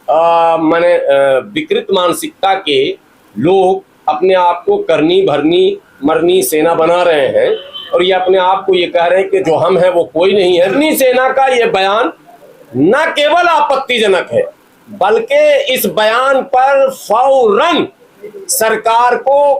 माने विकृत मानसिकता के लोग अपने आप को करनी भरनी मरनी सेना बना रहे हैं और ये अपने आप को ये कह रहे हैं कि जो हम हैं वो कोई नहीं है। करनी सेना का ये बयान न केवल आपत्तिजनक है बल्कि इस बयान पर फौरन सरकार को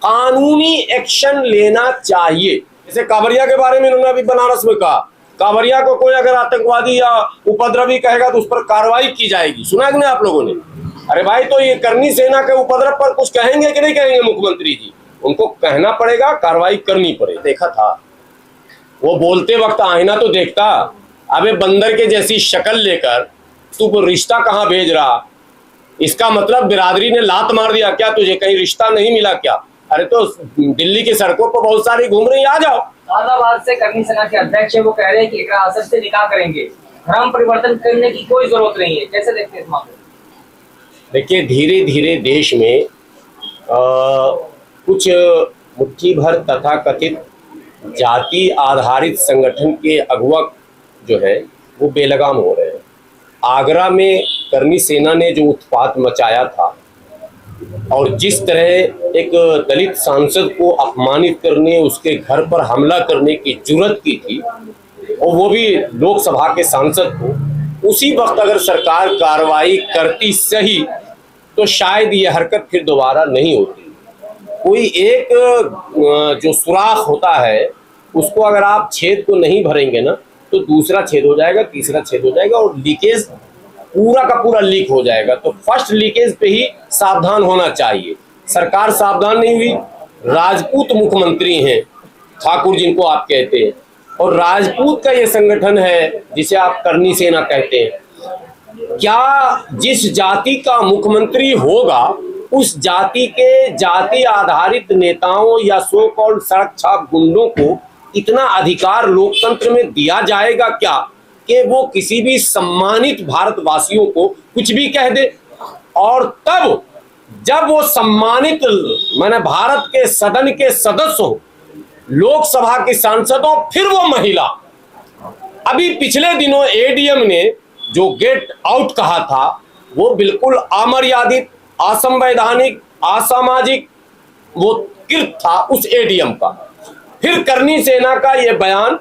कानूनी एक्शन लेना चाहिए। जैसे कांवरिया के बारे में इन्होंने अभी बनारस में कहा, कांवरिया को कोई अगर आतंकवादी या उपद्रवी कहेगा तो उस पर कार्रवाई की जाएगी। सुना कि नहीं आप लोगों ने? अरे भाई, तो ये करनी सेना के उपद्रव पर कुछ कहेंगे कि नहीं कहेंगे मुख्यमंत्री जी? उनको कहना पड़ेगा, कार्रवाई करनी पड़ेगी। देखा था वो बोलते वक्त आईना तो देखता। अबे बंदर के जैसी शक्ल लेकर तू रिश्ता कहाँ भेज रहा? इसका मतलब बिरादरी ने लात मार दिया क्या? तुझे कहीं रिश्ता नहीं मिला क्या? अरे तो दिल्ली की सड़कों पर बहुत सारी घूम रही, आ जाओ। औरंगाबाद से करनी सेना के अध्यक्ष है, वो कह रहे हैं कि एकरा असर से निकाह करेंगे, धर्म परिवर्तन करने की कोई जरूरत नहीं है। कैसे देखते हैं इस मामले? देखिए, धीरे धीरे देश में कुछ मुट्ठी भर तथाकथित जाति आधारित संगठन के अगुवा जो है वो बेलगाम हो रहे हैं। आगरा में करनी सेना ने जो उत्पात मचाया था और जिस तरह एक दलित सांसद को अपमानित करने, उसके घर पर हमला करने की जुर्रत की थी और वो भी लोकसभा के सांसद को, उसी वक्त अगर सरकार कार्रवाई करती सही तो शायद ये हरकत फिर दोबारा नहीं होती। कोई एक जो सुराख होता है उसको अगर आप छेद को नहीं भरेंगे ना तो दूसरा छेद हो जाएगा, तीसरा छेद हो जाएगा और लीकेज पूरा का पूरा लीक हो जाएगा। तो फर्स्ट लीकेज पे ही सावधान होना चाहिए। सरकार सावधान नहीं हुई। राजपूत मुख्यमंत्री हैं ठाकुर जिनको आप कहते हैं, और राजपूत का ये संगठन है जिसे आप करनी सेना कहते हैं। क्या जिस जाति का मुख्यमंत्री होगा उस जाति के जाति आधारित नेताओं या सो कॉल्ड सड़क छाप गुंडों को इतना अधिकार लोकतंत्र में दिया जाएगा क्या कि वो किसी भी सम्मानित भारतवासियों को कुछ भी कह दे? और तब जब वो सम्मानित माने भारत के सदन के सदस्य हो, लोकसभा के सांसद हो, फिर वो महिला। अभी पिछले दिनों एडीएम ने जो गेट आउट कहा था वो बिल्कुल अमर्यादित, असंवैधानिक, असामाजिक वो कृत्य था उस एडीएम का। फिर करनी सेना का ये बयान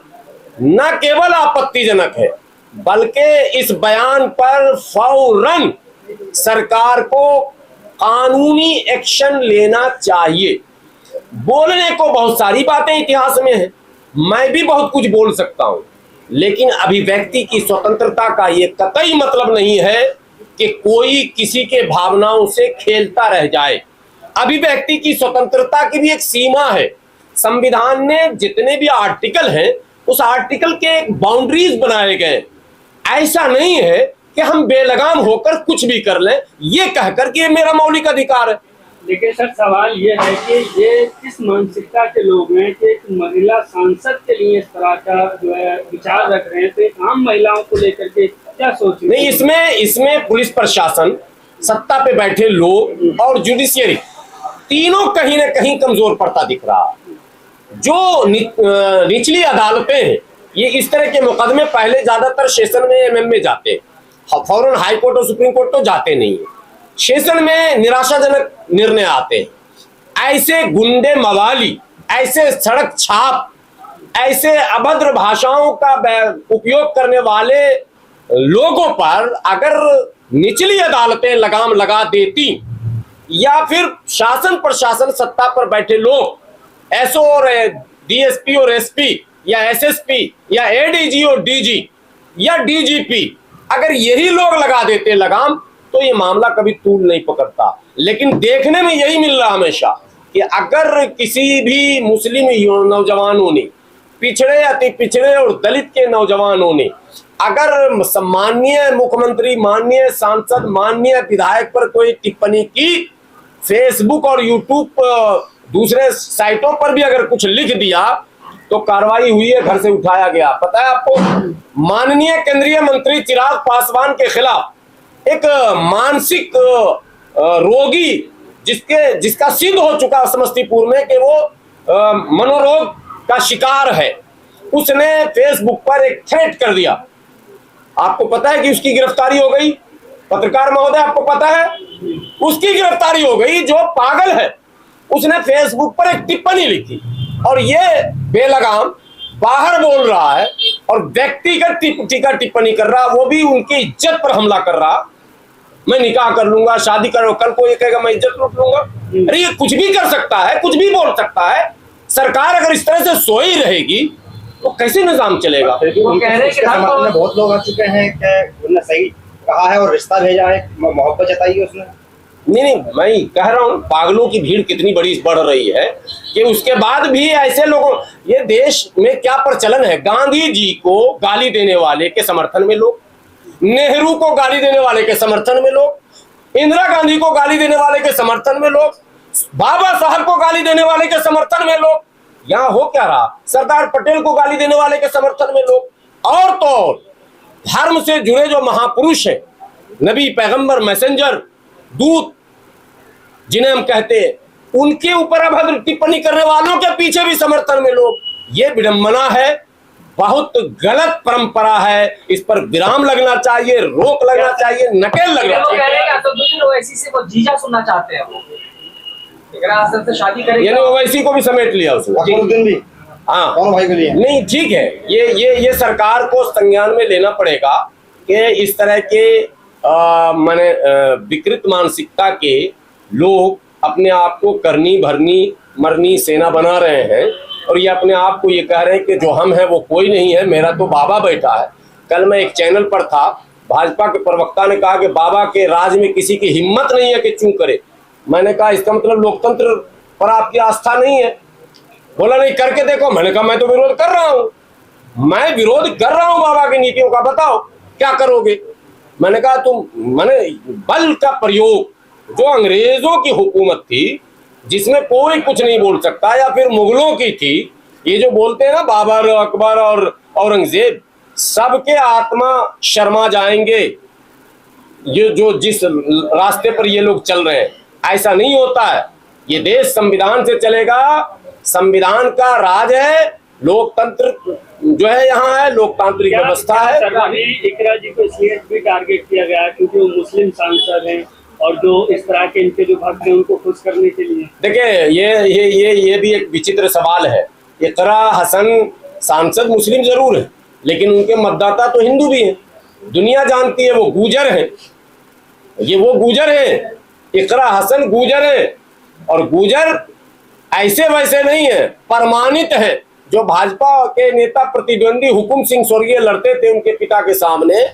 न केवल आपत्तिजनक है बल्कि इस बयान पर फौरन सरकार को कानूनी एक्शन लेना चाहिए। बोलने को बहुत सारी बातें इतिहास में हैं, मैं भी बहुत कुछ बोल सकता हूं, लेकिन अभिव्यक्ति की स्वतंत्रता का ये कतई मतलब नहीं है कि कोई किसी के भावनाओं से खेलता रह जाए। अभिव्यक्ति की स्वतंत्रता की भी एक सीमा है। संविधान ने जितने भी आर्टिकल हैं उस आर्टिकल के बाउंड्रीज बनाए गए। ऐसा नहीं है कि हम बेलगाम होकर कुछ भी कर लें ये कहकर कि ये मेरा मौलिक अधिकार है। लेकिन सर सवाल ये है कि ये किस मानसिकता के लोग हैं कि एक महिला सांसद के लिए इस तरह का जो है विचार रख रहे हैं, तो एक आम महिलाओं को लेकर के क्या सोच रहे हैं? नहीं, इसमें पुलिस प्रशासन, सत्ता पे बैठे लोग और जुडिशियरी तीनों कहीं ना कहीं कमजोर पड़ता दिख रहा है। जो निचली अदालतें हैं ये इस तरह के मुकदमे पहले ज्यादातर सेशन में एमएम में जाते हैं, फौरन हाई कोर्ट और सुप्रीम कोर्ट तो जाते नहीं है। सेशन में निराशाजनक निर्णय आते हैं। ऐसे गुंडे मवाली, ऐसे सड़क छाप, ऐसे अभद्र भाषाओं का उपयोग करने वाले लोगों पर अगर निचली अदालतें लगाम लगा देती या फिर शासन प्रशासन सत्ता पर बैठे लोग एसओ और डीएसपी और एसपी या एसएसपी या एडीजी और डीजी या डीजीपी, अगर यही लोग लगा देते लगाम तो ये मामला कभी तूल नहीं पकड़ता। लेकिन देखने में यही मिल रहा हमेशा कि अगर किसी भी मुस्लिम नौजवानों ने, पिछड़े अति पिछड़े और दलित के नौजवानों ने अगर माननीय मुख्यमंत्री, माननीय सांसद, माननीय विधायक पर कोई टिप्पणी की, फेसबुक और यूट्यूब दूसरे साइटों पर भी अगर कुछ लिख दिया तो कार्रवाई हुई है, घर से उठाया गया। पता है आपको, माननीय केंद्रीय मंत्री चिराग पासवान के खिलाफ एक मानसिक रोगी जिसका सिद्ध हो चुका समस्तीपुर में कि वो मनोरोग का शिकार है, उसने फेसबुक पर एक थ्रेट कर दिया। आपको पता है कि उसकी गिरफ्तारी हो गई। पत्रकार महोदय आपको पता है, उसकी गिरफ्तारी हो गई। जो पागल है उसने फेसबुक पर एक टिप्पणी लिखी और ये बेलगाम बाहर बोल रहा है और व्यक्तिगत टिप्पणी कर रहा, वो भी उनकी इज्जत पर हमला कर रहा। मैं निकाह कर लूंगा, शादी करो, कल को ये कहेगा मैं इज्जत लूट लूंगा। अरे ये कुछ भी कर सकता है, कुछ भी बोल सकता है। सरकार अगर इस तरह से सोई रहेगी तो कैसे निजाम चलेगा? वो कह रहे हैं कि समर्थन में बहुत लोग आ चुके हैं कि उन्होंने सही कहा है और रिश्ता भेजा है, मोहब्बत जताई है उसने। नहीं, मैं कह रहा हूं पागलों की भीड़ कितनी बड़ी बढ़ रही है कि उसके बाद भी ऐसे लोगों, ये देश में क्या प्रचलन है, गांधी जी को गाली देने वाले के समर्थन में लोग, नेहरू को गाली देने वाले के समर्थन में लोग, इंदिरा गांधी को गाली देने वाले के समर्थन में लोग, बाबा साहब को गाली देने वाले के समर्थन में लोग। यहां हो क्या रहा? सरदार पटेल को गाली देने वाले के समर्थन में लोग। और तो और धर्म से जुड़े जो महापुरुष हैं, नबी, पैगंबर, मैसेंजर, दूत जिन्हें हम कहते हैं, उनके ऊपर अभद्र टिप्पणी करने वालों के पीछे भी समर्थन में लोग। ये विडंबना है, बहुत गलत परंपरा है। इस पर विराम लगना चाहिए, रोक लगना चाहिए, नकेल लगना वो कह रहे चाहिए। हैं कि असदुद्दीन ओवैसी से वो जीजा सुनना चाहते हैं, वो इकरा हसन से शादी करेंगे। यानी ओवैसी को भी समेट लिया उसने। अकबरुद्दीन भी हाँ, दोनों भाई के लिए। नहीं ठीक है, ये सरकार को संज्ञान में लेना पड़ेगा कि इस तरह के माने विकृत मानसिकता के लोग अपने आप को करनी भरनी मरनी सेना बना रहे हैं और ये अपने आप को ये कह रहे हैं कि जो हम हैं वो कोई नहीं है, मेरा तो बाबा बैठा है। कल मैं एक चैनल पर था, भाजपा के प्रवक्ता ने कहा कि बाबा के राज में किसी की हिम्मत नहीं है कि चूं करे। मैंने कहा इसका मतलब लोकतंत्र पर आपकी आस्था नहीं है। बोला नहीं करके देखो। मैंने कहा मैं तो विरोध कर रहा हूं, मैं विरोध कर रहा हूं बाबा की नीतियों का, बताओ क्या करोगे? मैंने कहा तुम मैंने बल का प्रयोग, जो अंग्रेजों की हुकूमत थी जिसमें कोई कुछ नहीं बोल सकता, या फिर मुगलों की थी, ये जो बोलते हैं ना बाबर, अकबर और औरंगजेब, सबके आत्मा शर्मा जाएंगे। ये जो जिस रास्ते पर ये लोग चल रहे हैं, ऐसा नहीं होता है। ये देश संविधान से चलेगा, संविधान का राज है, लोकतंत्र जो है यहाँ है, लोकतांत्रिक व्यवस्था है। इकरा जी को इसलिए भी टारगेट किया गया क्योंकि वो मुस्लिम सांसद हैं और जो इस तरह के इनके जो भक्त हैं उनको खुश करने के लिए। देखिए ये भी एक विचित्र सवाल है। इकरा हसन सांसद मुस्लिम जरूर है, लेकिन उनके मतदाता तो हिंदू भी हैं। दुनिया जानती है वो गूजर हैं, वो गूजर हैं। इकरा हसन गूजर है और गूजर ऐसे वैसे नहीं है, प्रमाणित है। जो भाजपा के नेता प्रतिद्वंदी हुकुम सिंह स्वर्गीय लड़ते थे उनके पिता के सामने,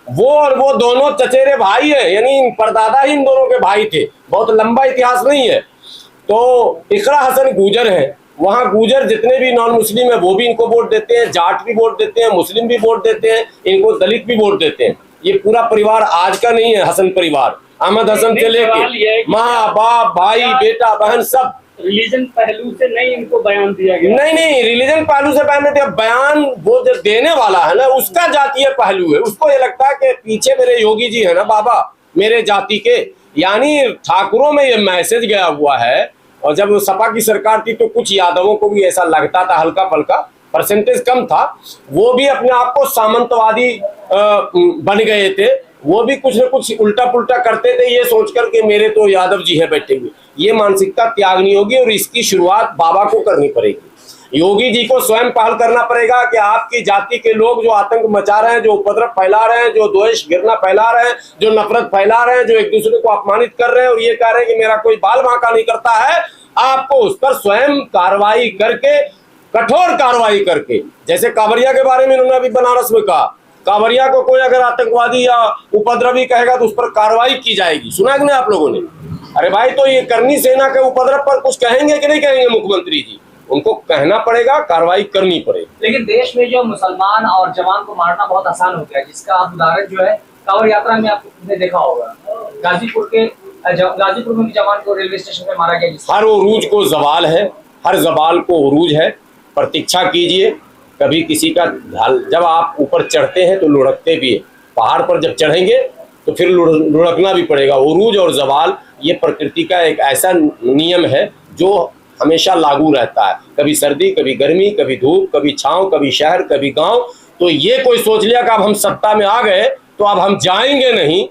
वो और वो दोनों चचेरे भाई हैं, यानी परदादा ही इन दोनों के भाई थे। बहुत लंबा इतिहास नहीं है। तो इकरा हसन गूजर है, वहाँ गूजर जितने भी नॉन मुस्लिम है वो भी इनको वोट देते हैं, जाट भी वोट देते हैं, मुस्लिम भी वोट देते हैं, इनको दलित भी वोट देते हैं। ये पूरा परिवार आज का नहीं है, हसन परिवार, अहमद हसन से लेके माँ बाप भाई बेटा बहन सब। रिलीजन पहलू से नहीं इनको बयान दिया गया। नहीं, रिलीजन पहलू से बयान नहीं दिया। बयान वो जो देने वाला है ना, उसका जातीय पहलू है। उसको ये लगता है कि पीछे मेरे योगी जी है ना बाबा, मेरे जाति के, यानी ठाकुरों में ये मैसेज गया हुआ है। और जब सपा की सरकार थी तो कुछ यादवों को भी ऐसा लगता था, हल्का फल्का, परसेंटेज कम था, वो भी अपने आप को सामंतवादी बन गए थे। वो भी कुछ न कुछ उल्टा पुल्टा करते थे, ये सोचकर के मेरे तो यादव जी है बैठे हुए। ये मानसिकता त्यागनी होगी और इसकी शुरुआत बाबा को करनी पड़ेगी। योगी जी को स्वयं पहल करना पड़ेगा कि आपकी जाति के लोग जो आतंक मचा रहे हैं, जो उपद्रव फैला रहे हैं, जो द्वेष घृणा फैला रहे हैं, जो नफरत फैला रहे हैं, जो एक दूसरे को अपमानित कर रहे हैं और ये कह रहे हैं कि मेरा कोई बाल बांका नहीं करता है, आपको उस पर स्वयं कार्रवाई करके, कठोर कार्रवाई करके, जैसे कांवरिया के बारे में इन्होंने अभी बनारस में कहा, कांवरिया को कोई अगर आतंकवादी या उपद्रवी कहेगा तो उस पर कार्रवाई की जाएगी। सुना कि नहीं आप लोगों ने? अरे भाई, तो ये करनी सेना के उपद्रव पर कुछ कहेंगे कि नहीं कहेंगे मुख्यमंत्री जी? उनको कहना पड़ेगा, कार्रवाई करनी पड़ेगी। लेकिन देश में जो मुसलमान और जवान को मारना बहुत आसान हो गया, जिसका आप उदाहरण जो है कांवड़ यात्रा में आपने देखा होगा। गाजीपुर में भी जवान को रेलवे स्टेशन पे मारा गया। हर उरूज को जवाल है, हर जवाल को उरूज है। प्रतीक्षा कीजिए, कभी किसी का जब आप ऊपर चढ़ते हैं तो लुढ़कते भी है, पहाड़ पर जब चढ़ेंगे तो फिर लुढ़कना भी पड़ेगा। उरूज और जवाल ये प्रकृति का एक ऐसा नियम है जो हमेशा लागू रहता है। कभी सर्दी, कभी गर्मी, कभी धूप, कभी छांव, कभी शहर, कभी गांव। तो ये कोई सोच लिया कि अब हम सत्ता में आ गए तो अब हम जाएंगे नहीं,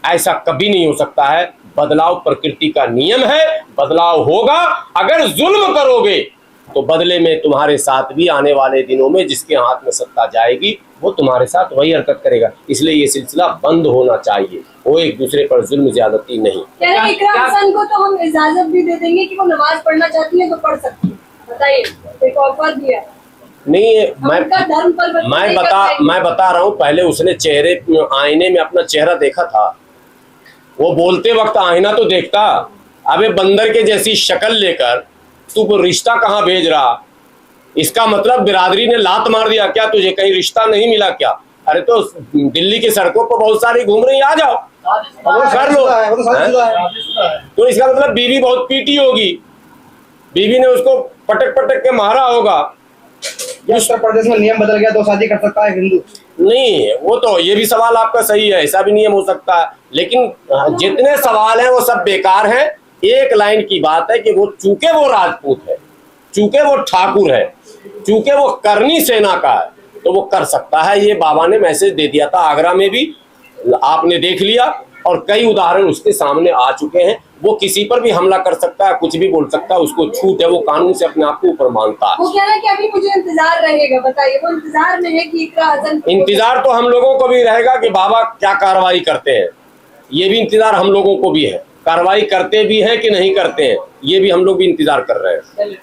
ऐसा कभी नहीं हो सकता है। बदलाव प्रकृति का नियम है, बदलाव होगा। अगर जुल्म करोगे तो बदले में तुम्हारे साथ भी आने वाले दिनों में जिसके हाथ में सत्ता जाएगी वो तुम्हारे साथ वही हरकत करेगा। इसलिए ये सिलसिला बंद होना चाहिए, वो एक दूसरे पर जुल्म ज्यादती नहीं। कह रहे हैं इकराम हसन को तो हम इजाजत भी दे देंगे कि वो नमाज पढ़ना चाहती है तो पढ़ सकती है, बताइए, एक ऑफर दिया है। नहीं, उनका धर्म पर मैं बता रहा हूँ, पहले उसने आईने में अपना चेहरा देखा था। वो बोलते वक्त आईना तो देखता। अबे बंदर के जैसी शक्ल लेकर तू रिश्ता कहाँ भेज रहा? इसका मतलब बिरादरी ने लात मार दिया क्या तुझे? कहीं रिश्ता नहीं मिला क्या? अरे तो दिल्ली की सड़कों पर बहुत सारी घूम रही, आ जाओ वो कर लो। तो इसका मतलब बीवी बहुत पीटी होगी, बीवी ने उसको पटक पटक के मारा होगा। उत्तर प्रदेश में नियम बदल गया तो शादी कर सकता है हिंदू? नहीं, वो तो ये भी सवाल आपका सही है, ऐसा भी नियम हो सकता है, लेकिन जितने सवाल हैं वो सब बेकार हैं। एक लाइन की बात है कि वो चूंकि वो राजपूत है, चूंकि वो ठाकुर है, चूंकि वो करनी सेना का है, तो वो कर सकता है। ये बाबा ने मैसेज दे दिया था आगरा में भी, आपने देख लिया, और कई उदाहरण उसके सामने आ चुके हैं। वो किसी पर भी हमला कर सकता है, कुछ भी बोल सकता है, उसको छूट है, वो कानून से अपने आप को ऊपर मानता है। वो कह रहा है कि अभी मुझे इंतजार रहेगा, बताइए वो इंतजार में है कि इकरा हसन? इंतजार तो हम लोगों को भी रहेगा कि बाबा क्या कार्रवाई करते हैं, ये भी इंतजार हम लोगों को भी है। कार्रवाई करते भी हैं कि नहीं करते हैं, ये भी हम लोग भी इंतजार कर रहे हैं।